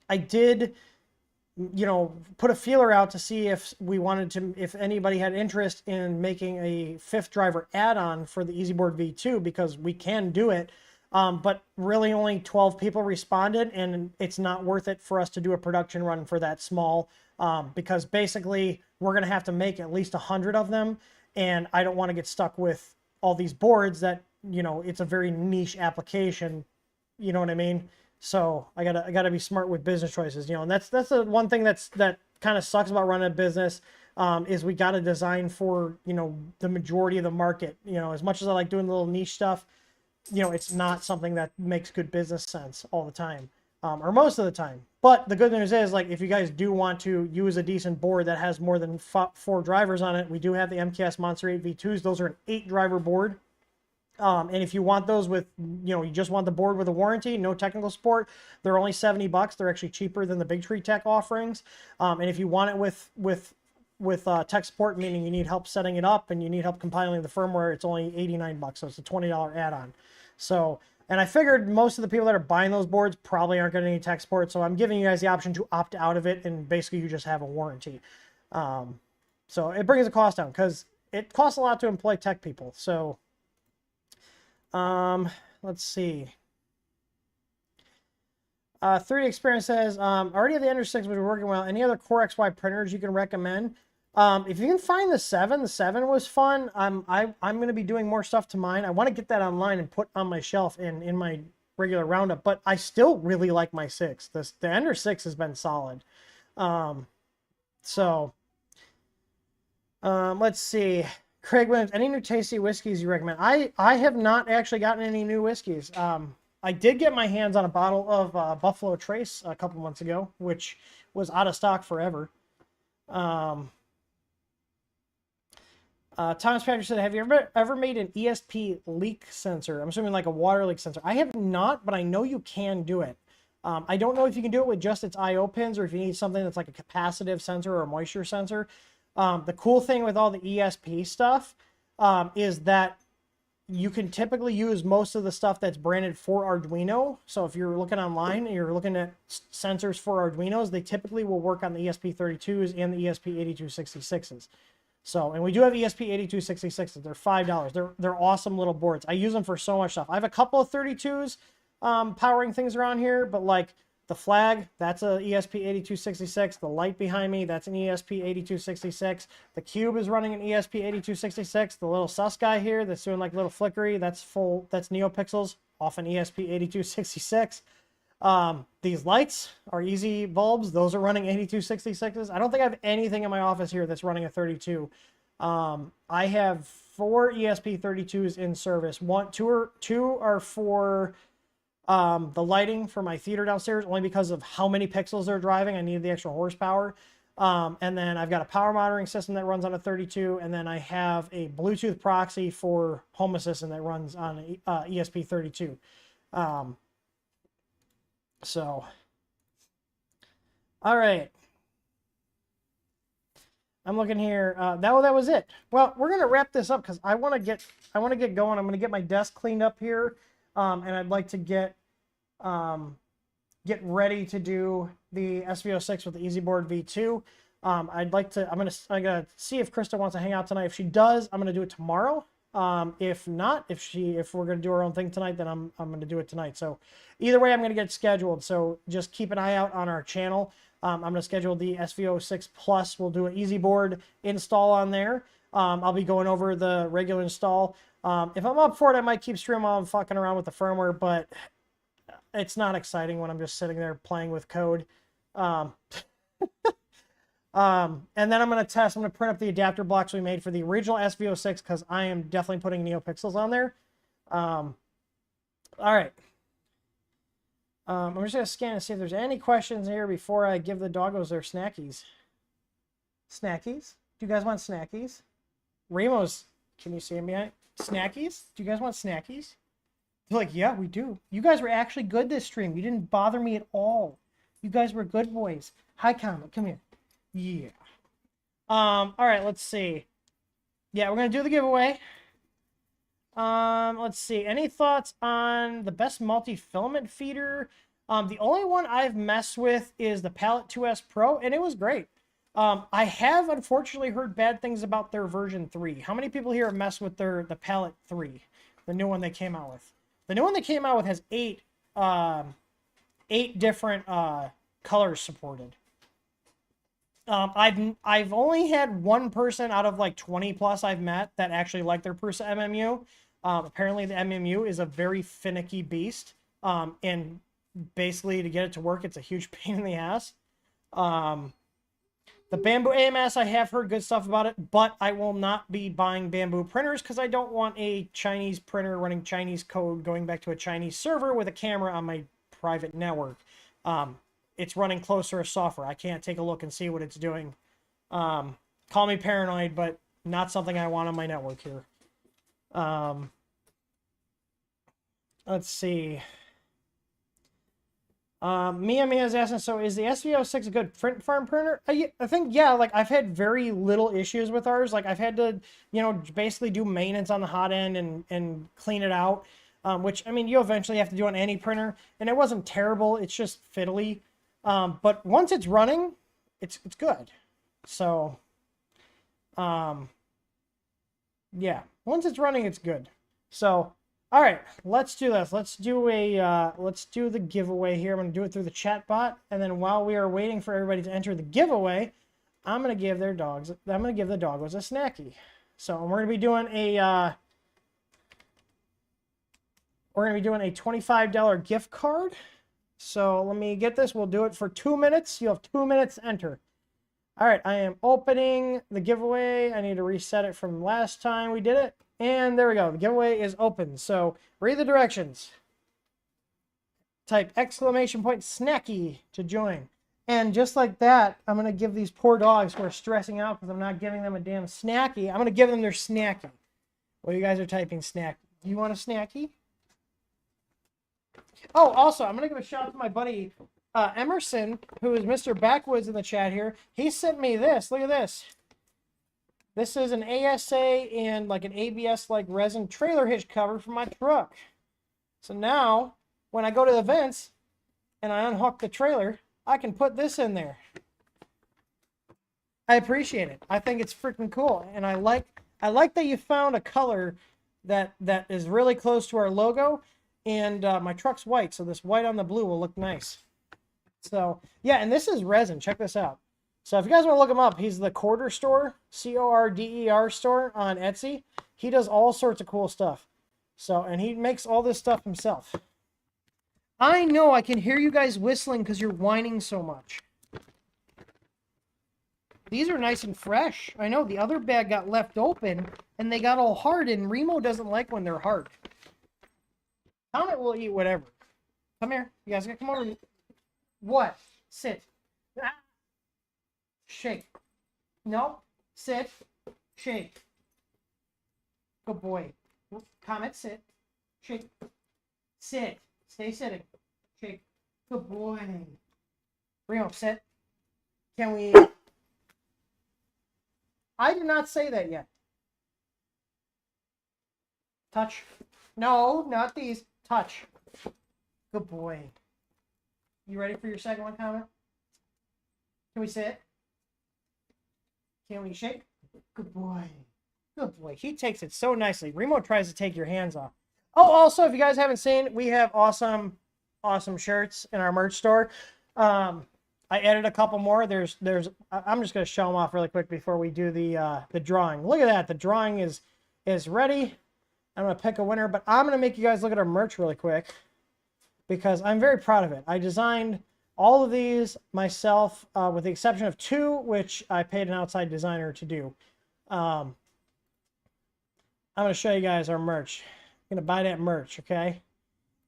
you know, put a feeler out to see if we wanted to, if anybody had interest in making a 5th driver add-on for the EasyBoard V2, because we can do it. But really only 12 people responded, and it's not worth it for us to do a production run for that small, because basically we're going to have to make at least 100 of them, and I don't want to get stuck with all these boards that, you know, it's a very niche application, you know what I mean? So I gotta be smart with business choices, you know, and that's the one thing that kind of sucks about running a business, is we got to design for, you know, the majority of the market. You know, as much as I like doing little niche stuff, you know, it's not something that makes good business sense all the time, or most of the time. But the good news is, like, if you guys do want to use a decent board that has more than 4 drivers on it, we do have the MKS Monster 8 V2s. Those are an 8-driver board. And if you want those with, you know, you just want the board with a warranty, no technical support, they're only $70. They're actually cheaper than the Big Tree Tech offerings. And if you want it with tech support, meaning you need help setting it up and you need help compiling the firmware, it's only $89. So it's a $20 add-on. So, and I figured most of the people that are buying those boards probably aren't going to need tech support. So I'm giving you guys the option to opt out of it, and basically you just have a warranty. So it brings the cost down because it costs a lot to employ tech people. So, let's see. 3D Experience says, already have the Ender 6, which are working well. Any other Core XY printers you can recommend? If you can find the 7 was fun. I'm going to be doing more stuff to mine. I want to get that online and put on my shelf in my regular roundup, but I still really like my 6. The Ender 6 has been solid. Let's see. Craig Williams, any new tasty whiskeys you recommend? I have not actually gotten any new whiskeys. I did get my hands on a bottle of Buffalo Trace a couple months ago, which was out of stock forever. Thomas Patrick said, have you ever made an ESP leak sensor? I'm assuming like a water leak sensor. I have not, but I know you can do it. I don't know if you can do it with just its I/O pins or if you need something that's like a capacitive sensor or a moisture sensor. The cool thing with all the ESP stuff is that you can typically use most of the stuff that's branded for Arduino. So if you're looking online and you're looking at sensors for Arduinos, they typically will work on the ESP32s and the ESP8266s. So, and we do have ESP8266s. They're $5. They're awesome little boards. I use them for so much stuff. I have a couple of 32s powering things around here, but like the flag, that's a ESP8266. The light behind me, that's an ESP8266. The cube is running an ESP8266. The little sus guy here that's doing like little flickery, that's NeoPixels off an ESP8266. These lights are easy bulbs. Those are running 8266s. I don't think I have anything in my office here that's running a 32. I have 4 ESP32s in service. Two are for the lighting for my theater downstairs, only because of how many pixels they're driving. I needed the extra horsepower. And then I've got a power monitoring system that runs on a 32, and then I have a Bluetooth proxy for Home Assistant that runs on a ESP32. So, all right. I'm looking here. That was it. Well, we're gonna wrap this up because I want to get going. I'm gonna get my desk cleaned up here, and I'd like to get ready to do the SVO6 with the EasyBoard V2. I'm gonna see if Krista wants to hang out tonight. If she does, I'm gonna do it tomorrow. If not, if we're gonna do our own thing tonight, then I'm gonna do it tonight. So either way, I'm gonna get scheduled. So just keep an eye out on our channel. I'm gonna schedule the SVO6 Plus. We'll do an EasyBoard install on there. I'll be going over the regular install. If I'm up for it, I might keep streaming while I'm fucking around with the firmware, but it's not exciting when I'm just sitting there playing with code. And then I'm going to print up the adapter blocks we made for the original SVO6 because I am definitely putting NeoPixels on there. All right. I'm just going to scan and see if there's any questions here before I give the doggos their snackies. Snackies? Do you guys want snackies? Ramos, can you see me? Snackies? Do you guys want snackies? They're like, yeah, we do. You guys were actually good this stream. You didn't bother me at all. You guys were good boys. Hi, Comet. Come here. Yeah. All right, let's see. Yeah, we're going to do the giveaway. Let's see. Any thoughts on the best multi-filament feeder? The only one I've messed with is the Palette 2S Pro, and it was great. I have unfortunately heard bad things about their version 3. How many people here have messed with the Palette 3? The new one they came out with. The new one they came out with has 8 different colors supported. I've only had one person out of like 20 plus I've met that actually like their Prusa MMU. Apparently the MMU is a very finicky beast. And basically to get it to work, it's a huge pain in the ass. The Bamboo AMS, I have heard good stuff about it, but I will not be buying Bamboo printers because I don't want a Chinese printer running Chinese code going back to a Chinese server with a camera on my private network. It's running closed-source software. I can't take a look and see what it's doing. Call me paranoid, but not something I want on my network here. Let's see. Mia's asking, so is the SVO6 a good print farm printer? I think, yeah, like I've had very little issues with ours. Like I've had to, basically do maintenance on the hot end and clean it out. Which, I mean, you eventually have to do on any printer. And it wasn't terrible. It's just fiddly. But once it's running, it's good. So, yeah, once it's running, it's good. So, All right, let's do this. Let's do the giveaway here. I'm gonna do it through the chat bot, and then while we are waiting for everybody to enter the giveaway, I'm gonna give the doggos a snacky. So we're gonna be doing a $25 gift card. So let me get this. We'll do it for 2 minutes. You'll have 2 minutes to enter. All right, I am opening the giveaway. I need to reset it from last time we did it. And there we go. The giveaway is open. So read the directions. Type exclamation point snacky to join. And just like that, I'm going to give these poor dogs who are stressing out because I'm not giving them a damn snacky. I'm going to give them their snacky. Well, you guys are typing snacky. Do you want a snacky? Oh, also, I'm going to give a shout out to my buddy Emerson, who is Mr. Backwoods in the chat here. He sent me this. Look at this. This is an ASA and like an ABS like resin trailer hitch cover for my truck. So now when I go to the events and I unhook the trailer, I can put this in there. I appreciate it. I think it's freaking cool. And I like that you found a color that is really close to our logo. And my truck's white, so this white on the blue will look nice. So yeah, and this is resin. Check this out. So if you guys want to look him up, he's the Corder Store, Corder store on Etsy. He does all sorts of cool stuff. So, and he makes all this stuff himself. I know I can hear you guys whistling because you're whining so much. These are nice and fresh. I know the other bag got left open and they got all hard, and Remo doesn't like when they're hard. Comet will eat whatever. Come here. You guys gotta come over. What? Sit. Ah. Shake. No. Sit. Shake. Good boy. Comet, sit. Shake. Sit. Stay sitting. Shake. Good boy. Remo, sit. Can we... I did not say that yet. Touch. No, not these. Touch. Good boy. You ready for your second one, Comet? Can we sit? Can we shake? Good boy. Good boy. He takes it so nicely. Remo tries to take your hands off. Oh, also, if you guys haven't seen, we have awesome shirts in our merch store. I added a couple more. I'm just going to show them off really quick before we do the drawing. Look at that. The drawing is ready. I'm going to pick a winner, but I'm going to make you guys look at our merch really quick because I'm very proud of it. I designed all of these myself, with the exception of 2, which I paid an outside designer to do. I'm going to show you guys our merch. I'm going to buy that merch, okay?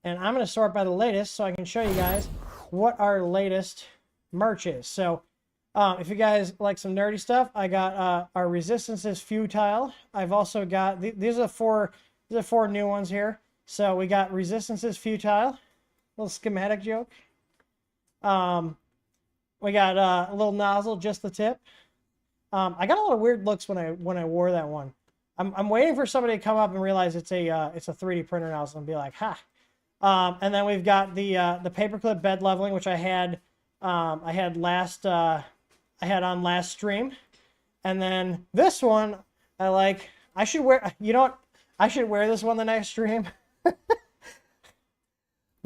And I'm going to sort by the latest so I can show you guys what our latest merch is. So if you guys like some nerdy stuff, I got our Resistance is Futile. I've also got, these are 4 new ones here. So we got Resistance is Futile. Little schematic joke. We got a little nozzle, just the tip. I got a lot of weird looks when I wore that one. I'm waiting for somebody to come up and realize it's a 3D printer nozzle and be like, ha. And then we've got the paperclip bed leveling, which I had on last stream. And then this one I like. I should wear. You know what? I should wear this one the next stream.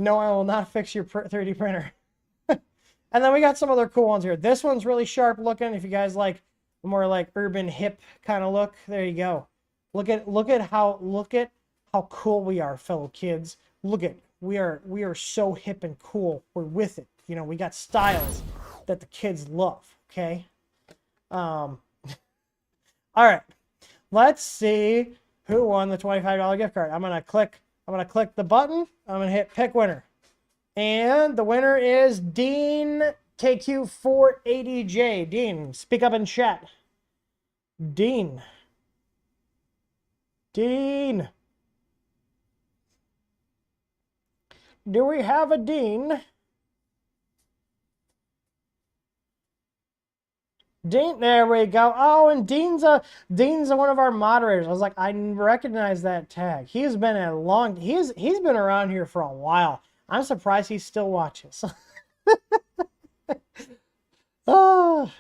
No, I will not fix your 3D printer. And then we got some other cool ones here. This one's really sharp looking. If you guys like more like urban hip kind of look, there you go. Look at how cool we are, fellow kids. Look at we are so hip and cool. We're with it. You know, we got styles that the kids love. Okay. All right. Let's see who won the $25 gift card. I'm gonna click the button. I'm gonna hit pick winner. And the winner is Dean KQ480J. Dean, speak up in chat. Dean. Do we have a Dean? Dean, there we go. Oh, and Dean's one of our moderators. I was like, I recognize that tag. He's been he's been around here for a while. I'm surprised he still watches. Oh.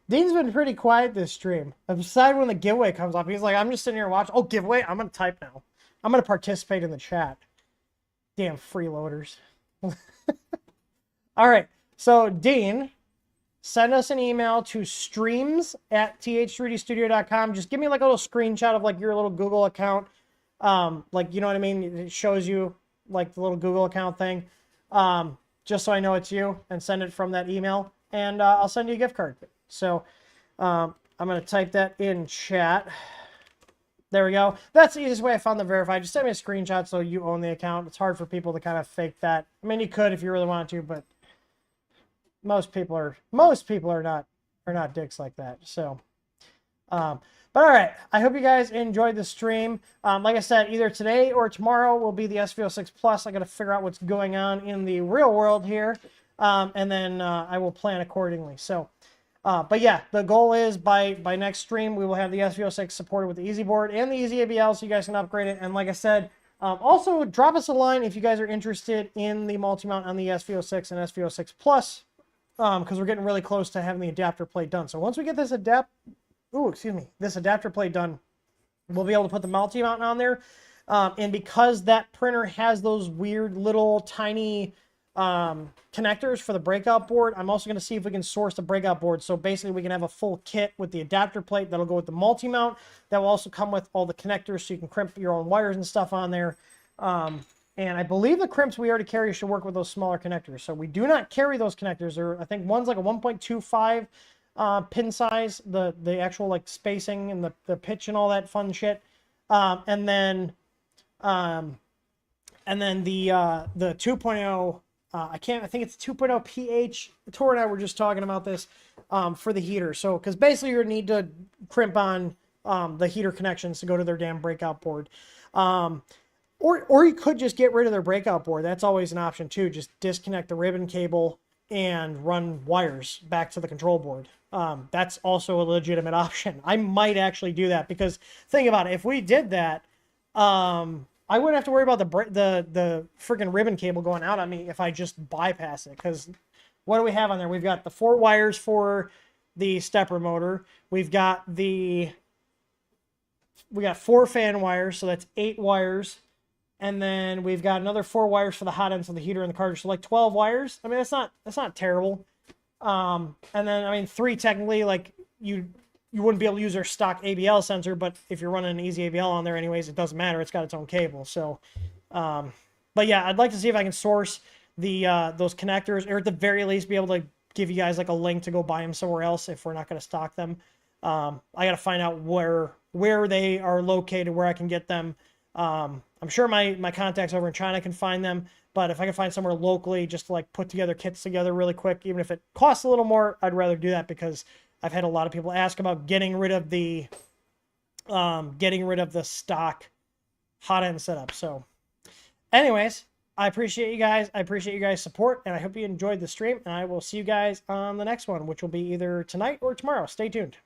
Dean's been pretty quiet this stream. Aside when the giveaway comes up, he's like, I'm just sitting here watching. Oh, giveaway? I'm going to type now. I'm going to participate in the chat. Damn freeloaders. All right. So, Dean, send us an email to streams@th3dstudio.com. Just give me like a little screenshot of like your little Google account. Like, you know what I mean? It shows you like the little Google account thing. Just so I know it's you, and send it from that email, and I'll send you a gift card. So I'm going to type that in chat. There we go. That's the easiest way I found to verify. Just send me a screenshot so you own the account. It's hard for people to kind of fake that. I mean, you could if you really wanted to, but most people are not dicks like that. So, but all right. I hope you guys enjoyed the stream. Like I said, either today or tomorrow will be the SV06 Plus. I got to figure out what's going on in the real world here, and then I will plan accordingly. So. But yeah, the goal is by next stream, we will have the SV06 supported with the Easy Board and the Easy ABL, so you guys can upgrade it. And like I said, also drop us a line if you guys are interested in the multi-mount on the SV06 and SV06 Plus, because we're getting really close to having the adapter plate done. So once we get this this adapter plate done, we'll be able to put the multi-mount on there. And because that printer has those weird little tiny connectors for the breakout board, I'm also going to see if we can source the breakout board. So basically we can have a full kit with the adapter plate that'll go with the multi-mount. That will also come with all the connectors so you can crimp your own wires and stuff on there. And I believe the crimps we already carry should work with those smaller connectors. So we do not carry those connectors. I think one's like a 1.25 pin size, the actual like spacing and the pitch and all that fun shit. And then the 2.0, I think it's 2.0 pH. Tor and I were just talking about this for the heater. So, because basically you're going to need to crimp on the heater connections to go to their damn breakout board. Or you could just get rid of their breakout board. That's always an option too. Just disconnect the ribbon cable and run wires back to the control board. That's also a legitimate option. I might actually do that because think about it. If we did that, I wouldn't have to worry about the freaking ribbon cable going out on me if I just bypass it. Because what do we have on there? We've got the 4 wires for the stepper motor. We've got 4 fan wires, so that's 8 wires. And then we've got another 4 wires for the hot ends of the heater and the cartridge, so like 12 wires. I mean, that's not terrible. And then I mean 3 technically, like you wouldn't be able to use their stock ABL sensor, but if you're running an Easy ABL on there anyways, it doesn't matter. It's got its own cable. So, but yeah, I'd like to see if I can source those connectors, or at the very least be able to give you guys like a link to go buy them somewhere else if we're not going to stock them. I got to find out where they are located, where I can get them. I'm sure my contacts over in China can find them, but if I can find somewhere locally just to like put together kits together really quick, even if it costs a little more, I'd rather do that because I've had a lot of people ask about getting rid of the stock hot end setup. So anyways, I appreciate you guys. I appreciate you guys' support, and I hope you enjoyed the stream, and I will see you guys on the next one, which will be either tonight or tomorrow. Stay tuned.